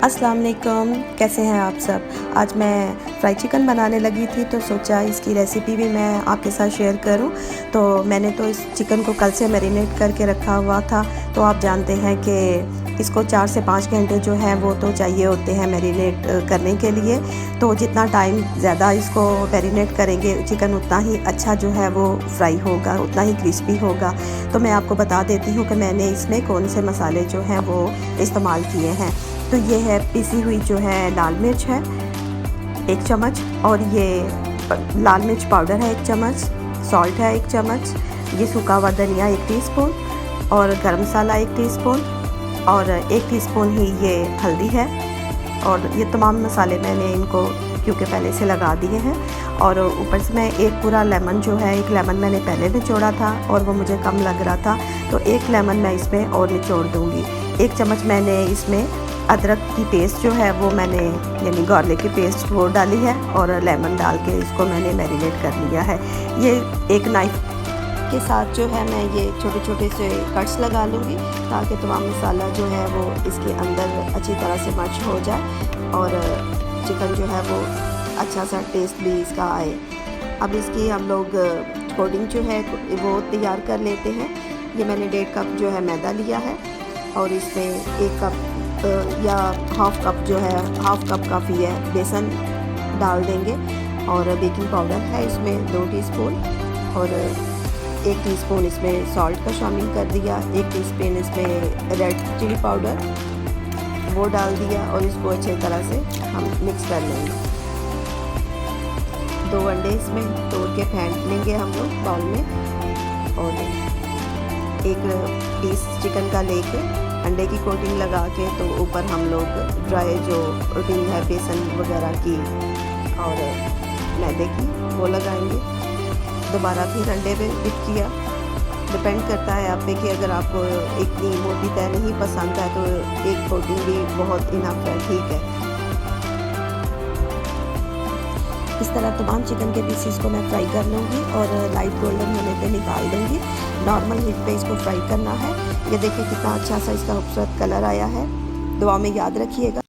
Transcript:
अस्सलाम वालेकुम, कैसे हैं आप सब। आज मैं फ्राई चिकन बनाने लगी थी तो सोचा इसकी रेसिपी भी मैं आपके साथ शेयर करूं। तो मैंने तो इस चिकन को कल से मैरिनेट करके रखा हुआ था। तो आप जानते हैं कि इसको 4 से 5 घंटे जो हैं वो तो चाहिए होते हैं मैरिनेट करने के लिए। तो जितना टाइम ज़्यादा इसको मैरिनेट करेंगे चिकन उतना ही अच्छा जो है वो फ्राई होगा, उतना ही क्रिस्पी होगा। तो मैं आपको बता देती हूँ कि मैंने इसमें कौन से मसाले जो हैं वो इस्तेमाल किए हैं। तो ये है पिसी हुई जो है लाल मिर्च है 1 चम्मच, और ये लाल मिर्च पाउडर है 1 चम्मच, सॉल्ट है 1 चम्मच, ये सूखा हुआ धनिया 1 टीस्पून, और गरम मसाला 1 टीस्पून, और 1 टीस्पून ही ये हल्दी है। और ये तमाम मसाले मैंने इनको क्योंकि पहले से लगा दिए हैं। और ऊपर से मैं एक पूरा लेमन जो है, 1 लेमन मैंने पहले निचोड़ा था और वो मुझे कम लग रहा था, तो 1 लेमन मैं इसमें और निचोड़ दूँगी। 1 चम्मच मैंने इसमें अदरक की पेस्ट जो है वो मैंने यानी गार्लिक की पेस्ट वो डाली है, और लेमन डाल के इसको मैंने मैरिनेट कर लिया है। ये एक नाइफ के साथ जो है मैं ये छोटे छोटे से कट्स लगा लूँगी ताकि तमाम मसाला जो है वो इसके अंदर अच्छी तरह से मर्ज हो जाए और चिकन जो है वो अच्छा सा टेस्ट भी इसका आए। अब इसकी हम लोग कोटिंग जो है वो तैयार कर लेते हैं। ये मैंने 1.5 कप जो है मैदा लिया है, और इसमें 1 कप या हाफ़ कप जो है, हाफ़ कप काफ़ी है, बेसन डाल देंगे। और बेकिंग पाउडर है इसमें 2 टीस्पून, और 1 टीस्पून इसमें सॉल्ट का शामिल कर दिया, 1 टीस्पून इसमें रेड चिली पाउडर वो डाल दिया, और इसको अच्छी तरह से हम मिक्स कर लेंगे। 2 अंडे इसमें तोड़ के फेंट लेंगे हम लोग बाउल में, और 1 पीस चिकन का लेके अंडे की कोटिंग लगा के तो ऊपर हम लोग ड्राई जो कोटिंग है बेसन वगैरह की और मैदे की वो लगाएंगे। दोबारा फिर अंडे पे डिप किया। डिपेंड करता है आप पे कि अगर आपको इतनी मोटी तय नहीं पसंद है तो 1 कोटिंग भी बहुत इनफ है, ठीक है। इस तरह तमाम चिकन के पीसीस को मैं फ्राई कर लूँगी और लाइट गोल्डन होने पे निकाल दूँगी। नॉर्मल हीट पे इसको फ्राई करना है। ये देखिए कितना अच्छा सा इसका खूबसूरत कलर आया है। दुआ में याद रखिएगा।